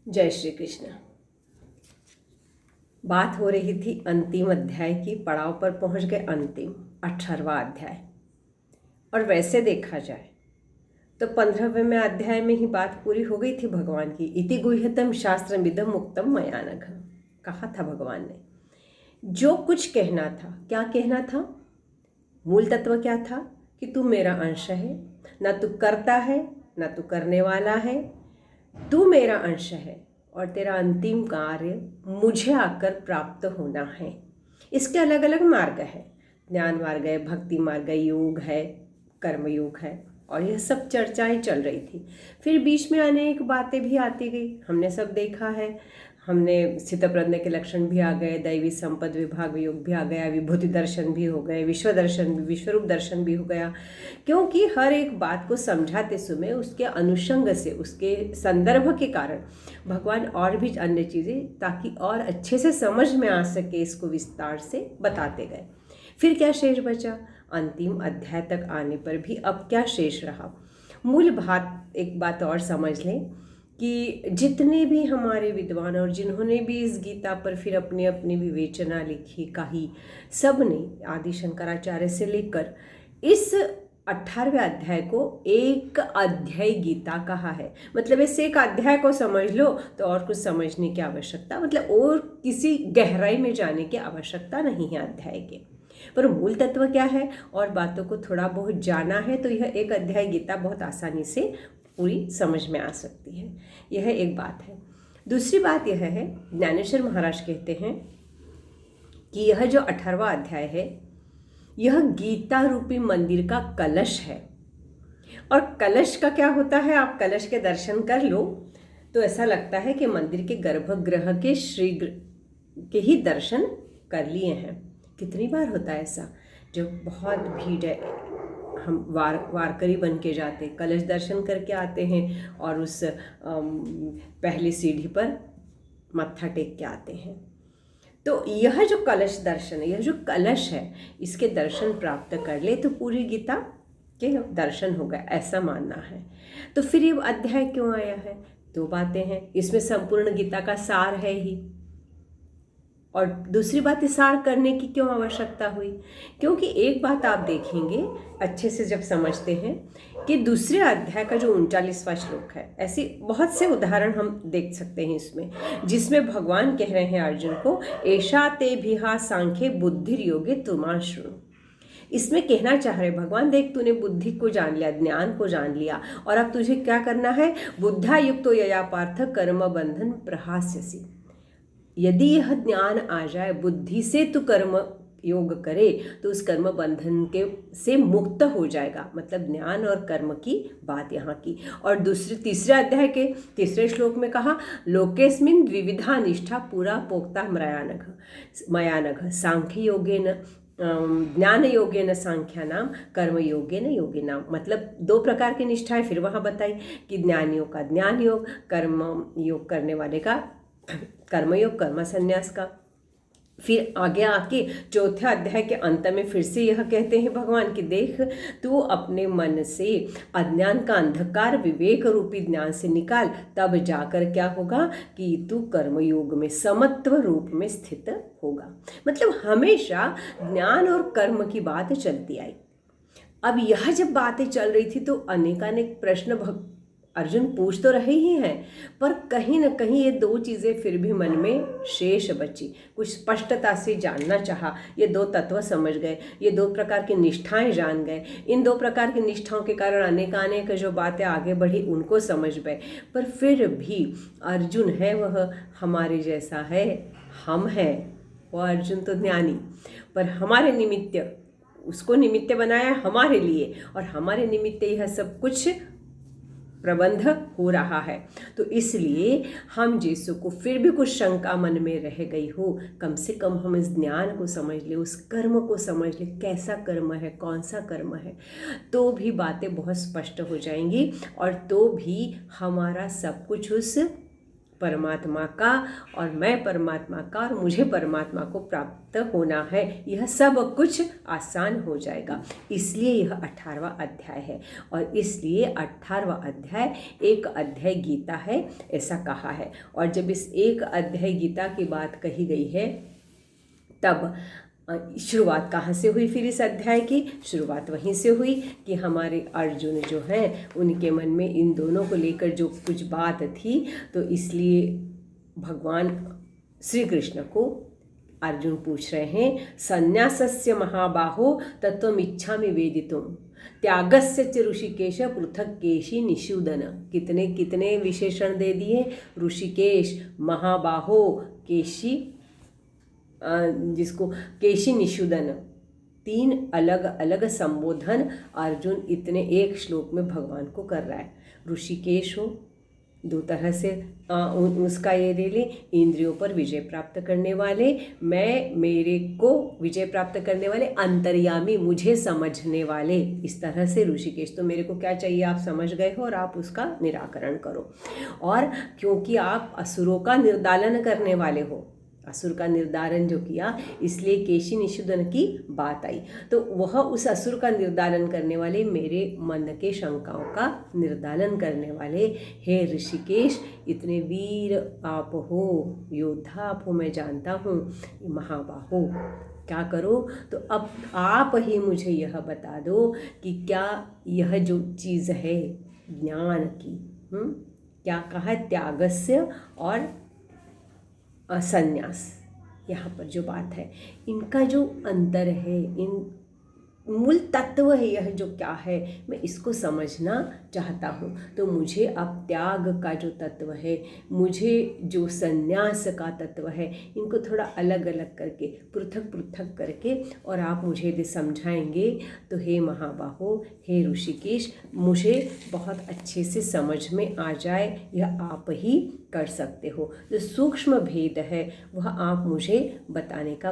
जय श्री कृष्ण। बात हो रही थी अंतिम अध्याय की। पड़ाव पर पहुंच गए अंतिम 18वां अध्याय। और वैसे देखा जाए तो 15वें अध्याय में ही बात पूरी हो गई थी भगवान की। इति गुह्यतम शास्त्रमिदं मुक्तम मया नघ। कहा था भगवान ने जो कुछ कहना था। क्या कहना था? मूल तत्व क्या था कि तू मेरा अंश है, ना तू करता है ना तू करने वाला है, तू मेरा अंश है और तेरा अंतिम कार्य मुझे आकर प्राप्त होना है। इसके अलग अलग मार्ग है। ज्ञान मार्ग है, भक्ति मार्ग है, योग है, कर्म योग है, और यह सब चर्चाएं चल रही थी। फिर बीच में अनेक बातें भी आती गई, हमने सब देखा है। हमने स्थितप्रज्ञ के लक्षण भी आ गए, दैवी संपद विभाग योग भी आ गया, विभूति दर्शन भी हो गए, विश्व दर्शन भी, विश्वरूप दर्शन भी हो गया। क्योंकि हर एक बात को समझाते समय उसके अनुषंग से, उसके संदर्भ के कारण भगवान और भी अन्य चीज़ें, ताकि और अच्छे से समझ में आ सके, इसको विस्तार से बताते गए। फिर क्या शेष बचा? अंतिम अध्याय तक आने पर भी अब क्या शेष रहा? मूल बात, एक बात और समझ लें कि जितने भी हमारे विद्वान और जिन्होंने भी इस गीता पर फिर अपनी अपनी विवेचना लिखी, कही, सब ने आदि शंकराचार्य से लेकर इस 18वें अध्याय को एक अध्याय गीता कहा है। मतलब इस एक अध्याय को समझ लो तो और कुछ समझने की आवश्यकता, मतलब और किसी गहराई में जाने की आवश्यकता नहीं है अध्याय के। पर मूल तत्व क्या है और बातों को थोड़ा बहुत जाना है तो यह एक अध्याय गीता बहुत आसानी से पूरी समझ में आ सकती है। यह एक बात है। दूसरी बात यह है, ज्ञानेश्वर महाराज कहते हैं कि यह जो 18वां अध्याय है यह गीता रूपी मंदिर का कलश है। और कलश का क्या होता है? आप कलश के दर्शन कर लो तो ऐसा लगता है कि मंदिर के गर्भगृह के श्री के ही दर्शन कर लिए हैं। कितनी बार होता है ऐसा, जब बहुत भीड़ है, हम वारकरी बन के जाते, कलश दर्शन करके आते हैं और उस पहली सीढ़ी पर मत्था टेक के आते हैं। तो यह जो कलश दर्शन है, यह जो कलश है, इसके दर्शन प्राप्त कर ले तो पूरी गीता के दर्शन हो गए, ऐसा मानना है। तो फिर ये अध्याय क्यों आया है? दो बातें हैं, इसमें संपूर्ण गीता का सार है ही, और दूसरी बात, सार करने की क्यों आवश्यकता हुई? क्योंकि एक बात आप देखेंगे अच्छे से जब समझते हैं कि दूसरे अध्याय का जो 39वां श्लोक है, ऐसी बहुत से उदाहरण हम देख सकते हैं इसमें, जिसमें भगवान कह रहे हैं अर्जुन को, एषा ते भिहा सांख्ये बुद्धिर योगे तुमा शृणु। इसमें कहना चाह रहे भगवान, देख तूने बुद्धि को जान लिया, ज्ञान को जान लिया, और अब तुझे क्या करना है? बुद्धा युक्तो यया पार्थ कर्म बंधन प्रहास्यसि। यदि यह ज्ञान आ जाए, बुद्धि से तू कर्म योग करे तो उस कर्म बंधन के से मुक्त हो जाएगा। मतलब ज्ञान और कर्म की बात यहाँ की। और तीसरे अध्याय के तीसरे श्लोक में कहा, लोकेस्मिन् द्विविधा निष्ठा पूरा पोक्ता मया नघ सांख्य योगेन ज्ञान योगेन सांख्यानाम कर्म योगेन योगिनाम। मतलब दो प्रकार की निष्ठाएं फिर वहाँ बताई कि ज्ञानियों का ज्ञान योग, कर्म योग करने वाले का कर्मयोग, कर्म संन्यास का। फिर आगे आके चौथे अध्याय के अंत में फिर से यह कहते हैं भगवान कि देख तू अपने मन से अज्ञान का अंधकार विवेक रूपी ज्ञान से निकाल, तब जाकर क्या होगा कि तू कर्मयोग में समत्व रूप में स्थित होगा। मतलब हमेशा ज्ञान और कर्म की बात चलती आई। अब यह जब बातें चल रही थी तो अनेकानेक प्रश्न अर्जुन पूछ तो रहे ही हैं, पर कहीं ना कहीं ये दो चीज़ें फिर भी मन में शेष बची। कुछ स्पष्टता से जानना चाहा, ये दो तत्व समझ गए, ये दो प्रकार की निष्ठाएं जान गए, इन दो प्रकार की निष्ठाओं के कारण अनेकानेक जो बातें आगे बढ़ी उनको समझ गए। पर फिर भी अर्जुन है वह हमारे जैसा है, हम हैं वो अर्जुन तो ज्ञानी, पर हमारे निमित्त उसको निमित्त बनाया हमारे लिए, और हमारे निमित्त यह सब कुछ प्रबंध हो रहा है। तो इसलिए हम जैसों को फिर भी कुछ शंका मन में रह गई हो, कम से कम हम इस ज्ञान को समझ ले, उस कर्म को समझ ले, कैसा कर्म है, कौन सा कर्म है, तो भी बातें बहुत स्पष्ट हो जाएंगी, और तो भी हमारा सब कुछ उस परमात्मा का और मैं परमात्मा का और मुझे परमात्मा को प्राप्त होना है, यह सब कुछ आसान हो जाएगा। इसलिए यह 18वां अध्याय है और इसलिए 18वां अध्याय एक अध्याय गीता है, ऐसा कहा है। और जब इस एक अध्याय गीता की बात कही गई है तब शुरुआत कहाँ से हुई? फिर इस अध्याय की शुरुआत वहीं से हुई कि हमारे अर्जुन जो हैं उनके मन में इन दोनों को लेकर जो कुछ बात थी, तो इसलिए भगवान श्री कृष्ण को अर्जुन पूछ रहे हैं, संन्यासस्य महाबाहो तत्त्वमिच्छामि वेदितुम त्यागस्य च ऋषिकेश पृथक केशी निषूदन। कितने कितने विशेषण दे दिए, ऋषिकेश, महाबाहो, केशी, जिसको केशी निषूदन, 3 अलग अलग संबोधन अर्जुन इतने एक श्लोक में भगवान को कर रहा है। ऋषिकेश हो, 2 तरह से उसका ये ले ले, इंद्रियों पर विजय प्राप्त करने वाले, मेरे को विजय प्राप्त करने वाले, अंतर्यामी, मुझे समझने वाले, इस तरह से ऋषिकेश। तो मेरे को क्या चाहिए आप समझ गए हो और आप उसका निराकरण करो। और क्योंकि आप असुरों का निर्दालन करने वाले हो, असुर का निर्धारण जो किया, इसलिए केशी निषूदन की बात आई। तो वह उस असुर का निर्धारण करने वाले, मेरे मन के शंकाओं का निर्धारण करने वाले, हे ऋषिकेश, इतने वीर आप हो, योद्धा आप हो, मैं जानता हूँ, महाबाहो, क्या करो? तो अब आप ही मुझे यह बता दो कि क्या यह जो चीज़ है ज्ञान की, क्या कहा? त्यागस्य और संन्यास, यहाँ पर जो बात है, इनका जो अंतर है, इन मूल तत्व है, यह जो क्या है, मैं इसको समझना चाहता हूँ। तो मुझे अब त्याग का जो तत्व है, मुझे जो संन्यास का तत्व है, इनको थोड़ा अलग अलग करके, पृथक पृथक करके, और आप मुझे यदि समझाएंगे तो हे महाबाहो, हे ऋषिकेश, मुझे बहुत अच्छे से समझ में आ जाए, यह आप ही कर सकते हो। जो सूक्ष्म भेद है वह आप मुझे बताने का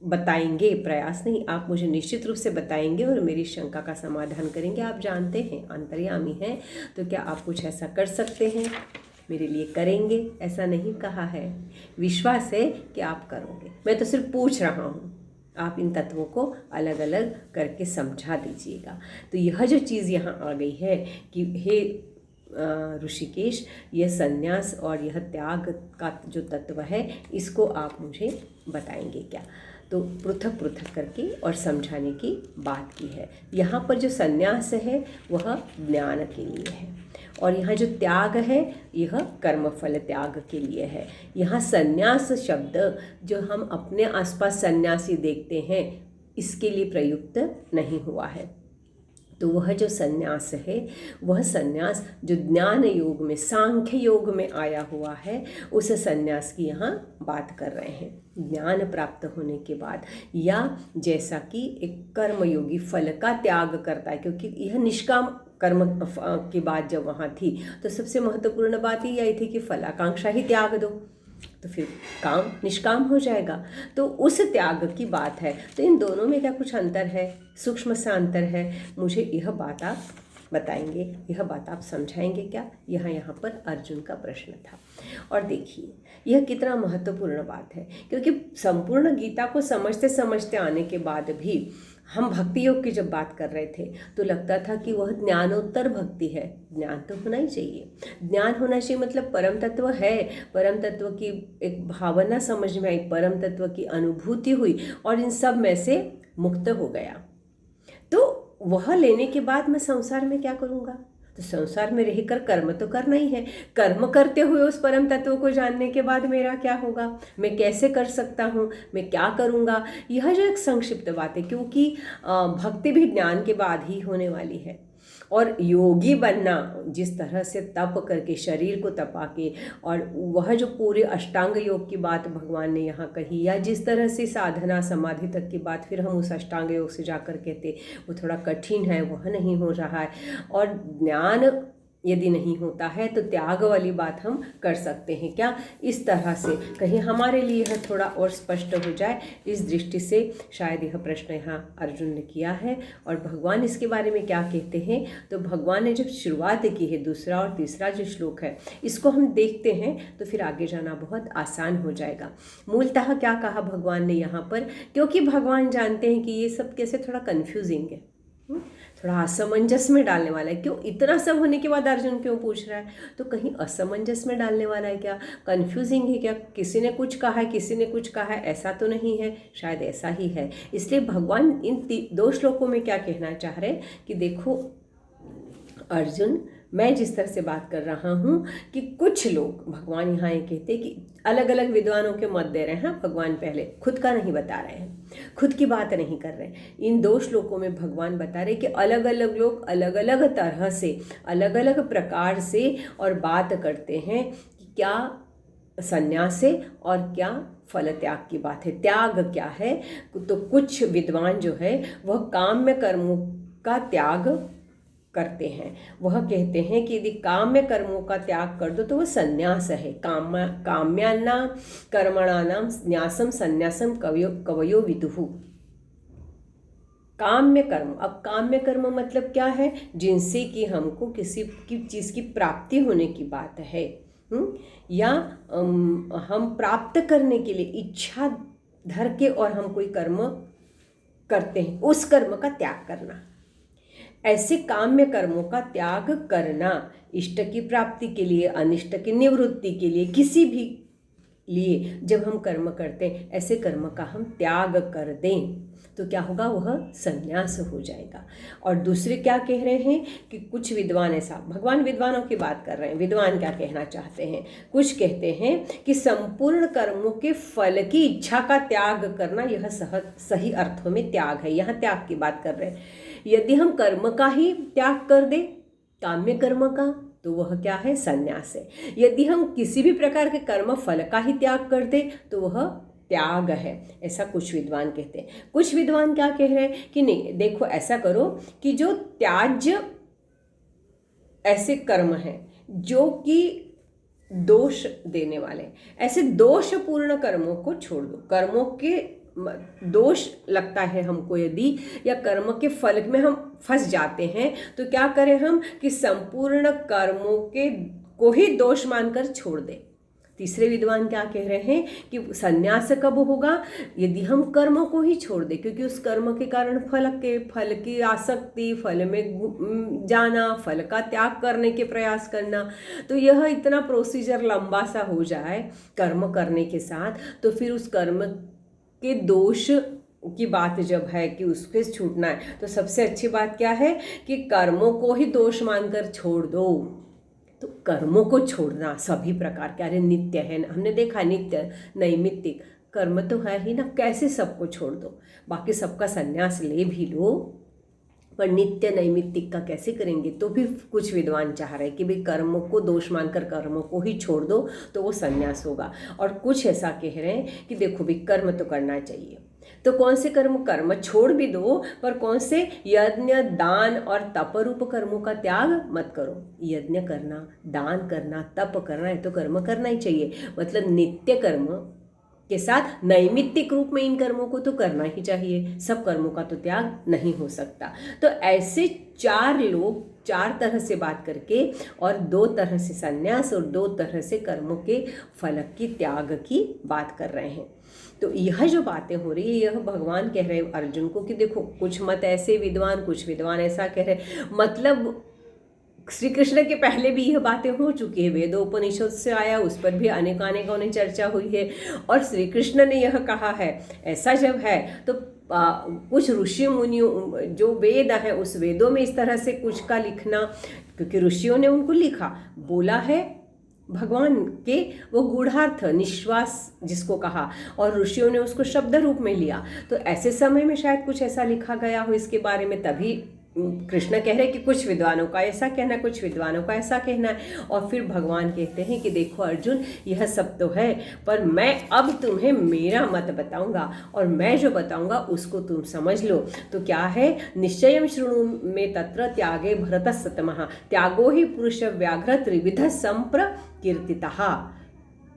बताएंगे, प्रयास नहीं, आप मुझे निश्चित रूप से बताएंगे और मेरी शंका का समाधान करेंगे। आप जानते हैं, अंतर्यामी हैं, तो क्या आप कुछ ऐसा कर सकते हैं, मेरे लिए करेंगे? ऐसा नहीं कहा है, विश्वास है कि आप करोगे। मैं तो सिर्फ पूछ रहा हूँ, आप इन तत्वों को अलग अलग करके समझा दीजिएगा। तो यह जो चीज़ यहाँ आ गई है कि हे ऋषिकेश, यह संन्यास और यह त्याग का जो तत्व है, इसको आप मुझे बताएंगे क्या? तो पृथक पृथक करके और समझाने की बात की है। यहाँ पर जो संन्यास है वह ज्ञान के लिए है, और यहाँ जो त्याग है यह कर्मफल त्याग के लिए है। यहाँ संन्यास शब्द जो हम अपने आसपास सन्यासी देखते हैं, इसके लिए प्रयुक्त नहीं हुआ है। तो वह जो संन्यास है, वह संन्यास जो ज्ञान योग में, सांख्य योग में आया हुआ है, उस संन्यास की यहाँ बात कर रहे हैं। ज्ञान प्राप्त होने के बाद, या जैसा कि एक कर्मयोगी फल का त्याग करता है, क्योंकि यह निष्काम कर्म की बात जब वहाँ थी तो सबसे महत्वपूर्ण बात ही यही थी कि फलाकांक्षा ही त्याग दो, तो फिर काम निष्काम हो जाएगा। तो उस त्याग की बात है। तो इन दोनों में क्या कुछ अंतर है? सूक्ष्म सा अंतर है। मुझे यह बात आप बताएंगे, यह बात आप समझाएंगे क्या? यहाँ पर अर्जुन का प्रश्न था। और देखिए यह कितना महत्वपूर्ण बात है, क्योंकि संपूर्ण गीता को समझते समझते आने के बाद भी हम भक्ति योग की जब बात कर रहे थे तो लगता था कि वह ज्ञानोत्तर भक्ति है। ज्ञान तो होना ही चाहिए, ज्ञान होना चाहिए, मतलब परम तत्व है, परम तत्व की एक भावना समझ में आई, परम तत्व की अनुभूति हुई और इन सब में से मुक्त हो गया। तो वह लेने के बाद मैं संसार में क्या करूँगा? तो संसार में रहकर कर्म तो करना ही है। कर्म करते हुए उस परम तत्व को जानने के बाद मेरा क्या होगा? मैं कैसे कर सकता हूँ? मैं क्या करूँगा? यह जो एक संक्षिप्त बात है, क्योंकि भक्ति भी ज्ञान के बाद ही होने वाली है। और योगी बनना, जिस तरह से तप करके शरीर को तपा के, और वह जो पूरे अष्टांग योग की बात भगवान ने यहाँ कही, या जिस तरह से साधना समाधि तक की बात फिर हम उस अष्टांग योग से जाकर कहते वो थोड़ा कठिन है, वह नहीं हो रहा है। और ज्ञान यदि नहीं होता है तो त्याग वाली बात हम कर सकते हैं क्या, इस तरह से कहीं हमारे लिए यह थोड़ा और स्पष्ट हो जाए, इस दृष्टि से शायद यह प्रश्न यहाँ अर्जुन ने किया है। और भगवान इसके बारे में क्या कहते हैं, तो भगवान ने जब शुरुआत की है, दूसरा और तीसरा जो श्लोक है इसको हम देखते हैं तो फिर आगे जाना बहुत आसान हो जाएगा। मूलतः क्या कहा भगवान ने यहाँ पर, क्योंकि भगवान जानते हैं कि ये सब कैसे थोड़ा कन्फ्यूजिंग है, थोड़ा असमंजस में डालने वाला है। क्यों, इतना सब होने के बाद अर्जुन क्यों पूछ रहा है, तो कहीं असमंजस में डालने वाला है क्या, कन्फ्यूजिंग है क्या, किसी ने कुछ कहा है किसी ने कुछ कहा है, ऐसा तो नहीं है, शायद ऐसा ही है। इसलिए भगवान इन दो श्लोकों में क्या कहना चाह रहे हैं कि देखो अर्जुन, मैं जिस तरह से बात कर रहा हूँ कि कुछ लोग, भगवान यहाँ ये कहते हैं कि अलग अलग विद्वानों के मत दे रहे हैं, भगवान पहले खुद का नहीं बता रहे हैं, खुद की बात नहीं कर रहे हैं। इन दो श्लोकों में भगवान बता रहे कि अलग अलग लोग अलग अलग तरह से, अलग अलग प्रकार से और बात करते हैं कि क्या संन्यास है और क्या फल त्याग की बात है, त्याग क्या है। तो कुछ विद्वान जो है वह काम्य कर्मों का त्याग करते हैं, वह कहते हैं कि यदि काम्य कर्मों का त्याग कर दो तो वह संन्यास है। काम्याना कर्मणानाम न्यासम संन्यासम कवयो विदुः। काम्य कर्म, अब काम्य कर्म मतलब क्या है, जिनसे कि हमको किसी की चीज़ की प्राप्ति होने की बात है, या हम प्राप्त करने के लिए इच्छा धर के और हम कोई कर्म करते हैं, उस कर्म का त्याग करना। ऐसे काम्य कर्मों का त्याग करना, इष्ट की प्राप्ति के लिए, अनिष्ट की निवृत्ति के लिए, किसी भी लिए जब हम कर्म करते हैं, ऐसे कर्म का हम त्याग कर दें तो क्या होगा, वह संन्यास हो जाएगा। और दूसरे क्या कह रहे हैं कि कुछ विद्वान, ऐसा भगवान विद्वानों की बात कर रहे हैं, विद्वान क्या कहना चाहते हैं, कुछ कहते हैं कि संपूर्ण कर्मों के फल की इच्छा का त्याग करना यह सही अर्थों में त्याग है। यहाँ त्याग की बात कर रहे हैं। यदि हम कर्म का ही त्याग कर दें, काम्य कर्म का, तो वह क्या है, संन्यास है। यदि हम किसी भी प्रकार के कर्म फल का ही त्याग कर दें तो वह त्याग है, ऐसा कुछ विद्वान कहते हैं। कुछ विद्वान क्या कह रहे हैं कि नहीं, देखो ऐसा करो कि जो त्याज्य ऐसे कर्म हैं जो कि दोष देने वाले, ऐसे दोषपूर्ण कर्मों को छोड़ दो। कर्मों के दोष लगता है हमको यदि, या कर्म के फल में हम फंस जाते हैं, तो क्या करें हम कि संपूर्ण कर्मों के को ही दोष मानकर छोड़ दें। तीसरे विद्वान क्या कह रहे हैं कि संन्यास कब होगा, यदि हम कर्मों को ही छोड़ दें, क्योंकि उस कर्म के कारण फल की आसक्ति, फल में जाना, फल का त्याग करने के प्रयास करना, तो यह इतना प्रोसीजर लंबा सा हो जाए कर्म करने के साथ, तो फिर उस कर्म के दोष की बात जब है कि उसके छूटना है, तो सबसे अच्छी बात क्या है कि कर्मों को ही दोष मानकर छोड़ दो। तो कर्मों को छोड़ना सभी प्रकार के, अरे नित्य है ना, हमने देखा नित्य नैमित्तिक कर्म तो है ही ना, कैसे सबको छोड़ दो, बाकी सबका संन्यास ले भी लो, पर नित्य नैमित्तिक का कैसे करेंगे। तो भी कुछ विद्वान चाह रहे हैं कि भाई कर्मों को दोष मानकर कर्मों को ही छोड़ दो तो वो संन्यास होगा। और कुछ ऐसा कह रहे हैं कि देखो भाई कर्म तो करना चाहिए, तो कौन से कर्म छोड़ भी दो, पर कौन से, यज्ञ दान और तप रूप कर्मों का त्याग मत करो। यज्ञ करना, दान करना, तप करना है तो कर्म करना ही चाहिए, मतलब नित्य कर्म के साथ नैमित्तिक रूप में इन कर्मों को तो करना ही चाहिए, सब कर्मों का तो त्याग नहीं हो सकता। तो ऐसे चार लोग चार तरह से बात करके, और दो तरह से संन्यास और दो तरह से कर्मों के फल की त्याग की बात कर रहे हैं। तो यह जो बातें हो रही है, यह भगवान कह रहे हैं अर्जुन को कि देखो कुछ मत ऐसे विद्वान, कुछ विद्वान ऐसा कह रहे, मतलब श्री कृष्ण के पहले भी यह बातें हो चुकी है, वेदोपनिषद से आया, उस पर भी अनेकों ने चर्चा हुई है, और श्री कृष्ण ने यह कहा है। ऐसा जब है तो कुछ ऋषि मुनियों, जो वेद है उस वेदों में इस तरह से कुछ का लिखना, क्योंकि ऋषियों ने उनको लिखा, बोला है भगवान के, वो गूढ़ार्थ निश्वास जिसको कहा, और ऋषियों ने उसको शब्द रूप में लिया, तो ऐसे समय में शायद कुछ ऐसा लिखा गया हो इसके बारे में, तभी कृष्ण कह रहे हैं कि कुछ विद्वानों का ऐसा कहना, कुछ विद्वानों का ऐसा कहना है। और फिर भगवान कहते हैं कि देखो अर्जुन, यह सब तो है, पर मैं अब तुम्हें मेरा मत बताऊंगा, और मैं जो बताऊंगा उसको तुम समझ लो। तो क्या है, निश्चयं शृणु मे तत्र त्यागे भरतः सतमः, त्यागो ही पुरुष व्याघ्र त्रिविध संप्रकीर्तितः।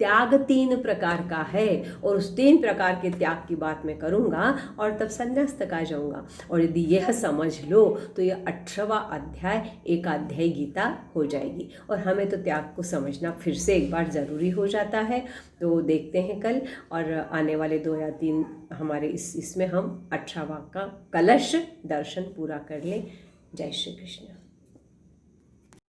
त्याग 3 प्रकार का है, और उस 3 प्रकार के त्याग की बात मैं करूँगा और तब संन्यास तक आ जाऊँगा। और यदि यह समझ लो तो यह 18वां अध्याय एकाध्यायी गीता हो जाएगी। और हमें तो त्याग को समझना फिर से एक बार ज़रूरी हो जाता है। तो देखते हैं कल, और आने वाले 2 या 3 हमारे इसमें हम 18वां का कलश दर्शन पूरा कर लें। जय श्री कृष्ण।